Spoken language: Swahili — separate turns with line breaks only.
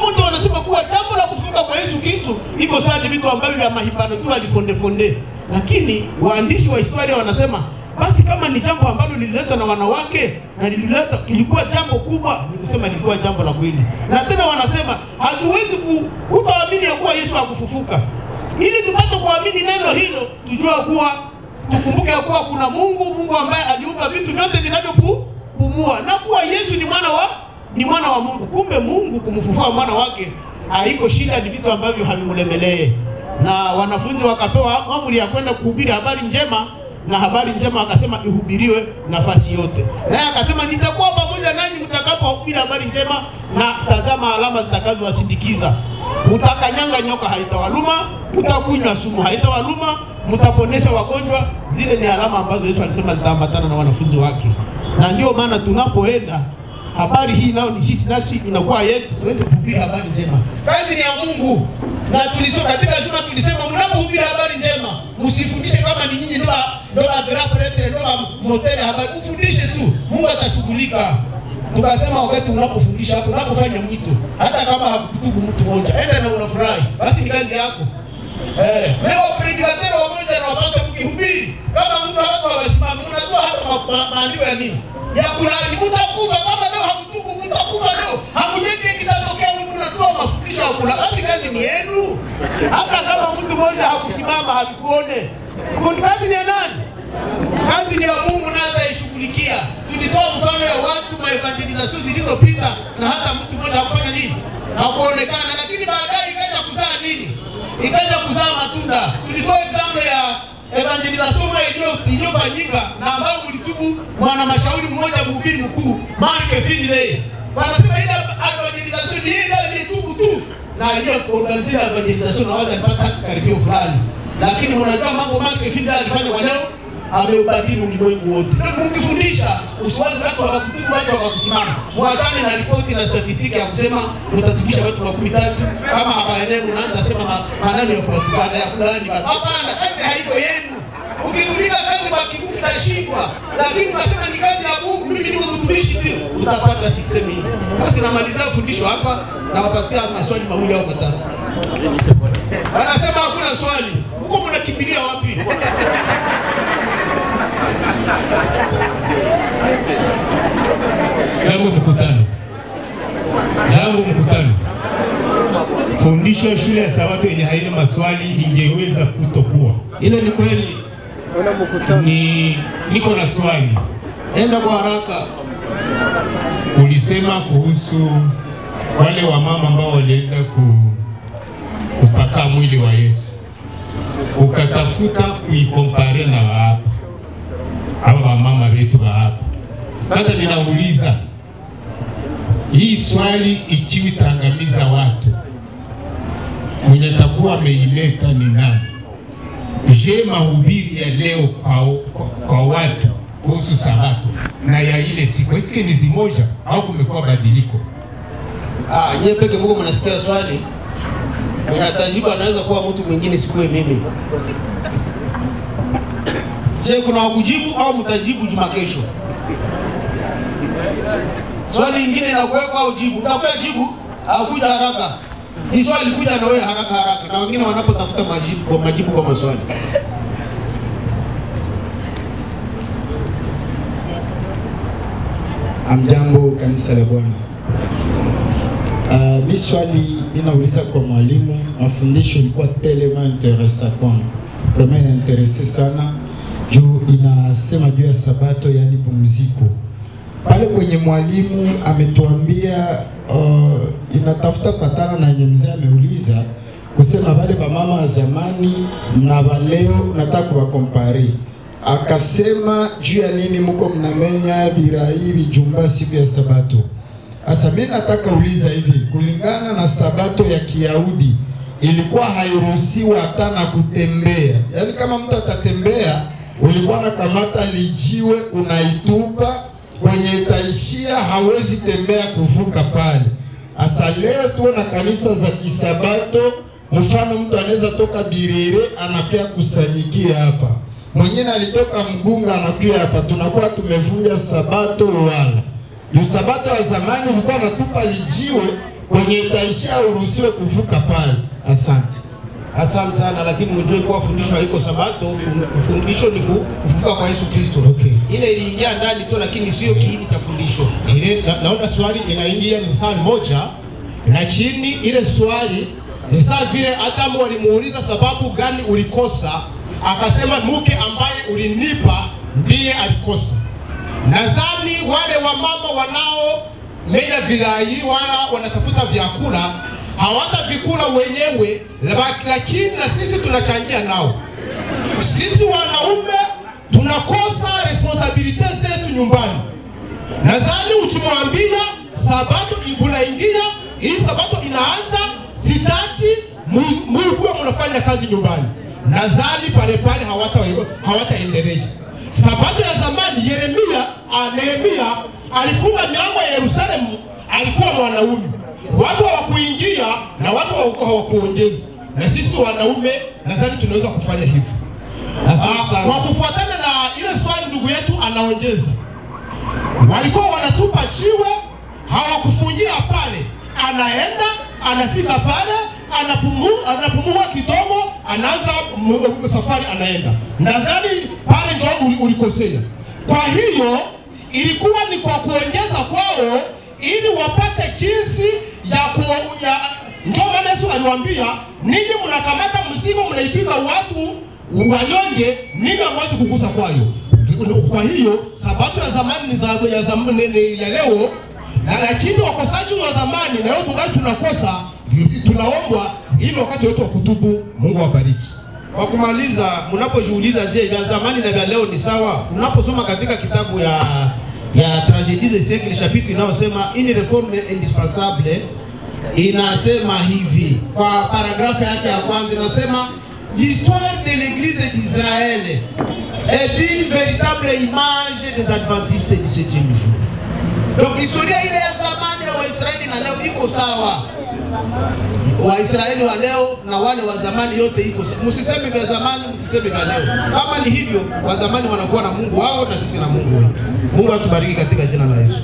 wamoja wanasema kuwa jambo la kufufuka kwa Yesu Kristo iko sawa vitu ambavyo vya mahibano tu alifonde. Lakini waandishi wa historia wanasema basi kama ni jambo ambalo lililetwa na wanawake na ilikuwa jambo kubwa, ni kusema lilikuwa jambo la kweli. Na tena wanasema hatuwezi kutoamini ya kuwa Yesu hakufufuka. Ili tupate kuamini neno hilo, tukumbuke kuwa kuna Mungu ambaye aliumba vitu vyote vinavyopumua, na kuwa Yesu ni mwana wa Mungu. Kumbe Mungu kumfufua mwana wake haiko shida, ni vitu ambavyo havimulemelee. Na wanafunzi wakapewa amri ya kwenda kuhubiri habari njema, na habari njema akasema ihubiriwe nafasi yote. Naye akasema nitakuwa pamoja nanyi mtakapohubiri habari njema, na tazama alama zitakazowasindikiza. Mtakanyanga nyoka haitawaluma, mtakunywa sumu haitawaluma, mtaponesha wagonjwa. Zile ni alama ambazo Yesu alisema zitaambatana na wanafunzi wake. Na ndio maana tunapoenda habari hii nao ni sisi, nasi inakuwa yetu, tuende kuhubiri habari njema. Kazi ni ya Mungu. Na tulisoma katika juma tulisema mnapohubiri habari njema, msifundishe kama ni nyinyi ndio grand prêtre ndio motere habari, ufundishe tu, Mungu atashughulika. Tukasema wakati unapofundisha hapo, unapofanya mwito, hata kama hakutubu mtu mmoja, enda na unafurahi, basi ni kazi yako. Leo predicateur wamoja na wapasta mkihubiri, kama mtu hapo wasimama, unajua hata maandiko ya nini? Ya kulani, mtakufa kama leo hamtubu, mtakufa leo. Hamujeki kitatokea, mnatoa mafundisho ya kula. Basi kazi ni yenu. Hata kama mtu mmoja hakusimama halikuone. Kazi ni ya nani? Kazi ni ya Mungu, na ataishughulikia. Tulitoa mfano ya watu maevangelizations zilizopita, na hata mtu mmoja hakufanya nini? Hakuonekana, lakini baadaye ikaja kuzaa nini? Ikaja kuzaa matunda. Tulitoa example ya evangelization iliyofanyika na ambao mlitubu mwana mashauri mmoja mhubiri mkuu Mark Finlay. Wanasema ile evangelization ile tubu tu, na aliyoorganize evangelization na waza alipata haki karibio fulani. Lakini mnajua mambo Mark Finlay alifanya kwa leo, ameubadili ulimwengu wote. Ndio mkifundisha usiwazi watu wakakutubu, watu wakakusimama. Muachane na ripoti na statistiki ya kusema mtatubisha watu 13 kama habaelewi, unaanza sema maneno ya kuwatukana ya kulani. Hapana, kazi haiko yenu. Ukitumika kazi kwa kibufu utashindwa, lakini unasema ni kazi ya Mungu, mimi niko mtumishi tu, utapata success mingi. Basi namalizia fundisho hapa na wapatia maswali mawili au matatu. Wanasema hakuna swali. Huko mnakimbilia wapi?
Jambo mkutano. Fundisho shule ya Sabato yenye haina maswali ingeweza kutokuwa.
Ile ni kweli.
Niko na swali.
Enda kwa haraka.
Ulisema kuhusu wale wamama ambao walienda kupaka mwili wa Yesu. Ukatafuta kuikompare na hapa. Hao wamama wetu wa hapa. Sasa ninauliza, hii swali ikiwa itangamiza watu, mwenye takuwa ameileta ni nani? Je, mahubiri ya leo kwa watu kuhusu Sabato na ya ile siku eske ni zimoja au kumekuwa badiliko?
Nyie peke Mungu mnasikia swali. Mwenye atajibu anaweza kuwa mtu mwingine, sikuwe mimi. Je, kuna wakujibu au mtajibu juma kesho? Swali lingine na kuweka au jibu. Utakuwa jibu au kuja haraka. Ni swali kuja na wewe haraka na wengine wanapotafuta majibu kwa maswali.
Amjambo kanisa la Bwana. Mimi swali ninauliza kwa mwalimu, mafundisho ilikuwa tellement intéressant kwangu. Vraiment intéressé sana. Juu inasema juu ya Sabato, yani pumziko. Pale kwenye mwalimu ametuambia inatafuta patana na yenye mzee ameuliza kusema wale mama wa zamani na wa leo nataka kuwakompare. Akasema juu ya nini mko mnamenya birai bijumba siku ya Sabato. Asa mimi nataka uliza hivi, kulingana na Sabato ya Kiyahudi ilikuwa hairuhusiwa hata na kutembea. Yaani kama mtu atatembea ulikuwa na kamata lijiwe unaitupa kwenye itaishia, hawezi tembea kuvuka pale. Asa leo tuona kanisa za kisabato, mfano mtu anaweza toka Birere anakuja kusanyikia hapa. Mwingine alitoka Mgunga anakuja hapa, tunakuwa tumevunja Sabato wala. Sabato ya zamani ulikuwa natupa lijiwe
kwenye taisha uruhusiwe kuvuka pale. Asante.
Asante sana, lakini mjue kwa fundisho haiko sabato, fundisho ni kufufuka kwa Yesu Kristo.
Okay.
Ile iliingia ndani tu, lakini sio kiini cha fundisho.
Ile naona swali inaingia mstari moja, lakini ile swali ni sawa vile hata walimuuliza sababu gani ulikosa, akasema mke ambaye ulinipa ndiye alikosa. Nadhani wale wamama wanao menya virai wala wanatafuta vyakula hawatavikula wenyewe, lakini na sisi tunachangia nao. Sisi wanaume tunakosa responsibility zetu nyumbani. Nadhani ukimwambia sabato inaingia, hii sabato inaanza, sitaki mlikuwa mnafanya kazi nyumbani, nadhani pale pale hawataendelea. Sabato ya zamani Nehemia alifunga milango ya Yerusalemu, alikuwa mwanaume. Watu hawakuingia na watu hawakuongeza. Na sisi wanaume nadhani tunaweza kufanya hivyo. Kwa kufuatana na ile swali ndugu yetu anaongeza, walikuwa wanatupa chiwe, hawakufungia pale. Anaenda, anafika pale, anapumua kidogo, anaanza safari anaenda. Nadhani pale ndio ulikosea. Kwa hiyo ilikuwa ni kwa kuongeza kwao ili wapate kisi ya ndio maana Yesu aliwaambia, ninyi mnakamata mzigo mnaifika watu wanyonge, ninyi hamwezi kugusa kwayo. Kwa hiyo sabato ya zamani ni ya leo, lakini wakosaji wa zamani na leo tungali tunakosa. Tunaomba ili wakati wetu wa kutubu. Mungu awabariki.
Kwa kumaliza, mnapojiuliza je, vya zamani na vya leo ni sawa? Unaposoma katika kitabu ya Tragédie des siècles chapitre inayosema une réforme indispensable, inasema hivi kwa paragrafu yake ya kwanza, inasema l'histoire de l'église d'Israël est une véritable image des adventistes du 7e jour. Donc historia ile ya zamani ya Waisraeli na leo iko sawa. Waisraeli wa leo na wale wa zamani yote iko sawa. Msiseme vya zamani, msiseme vya leo. Kama ni hivyo, wa zamani wanakuwa na Mungu wao na sisi na Mungu wetu. Mungu atubariki katika jina la Yesu.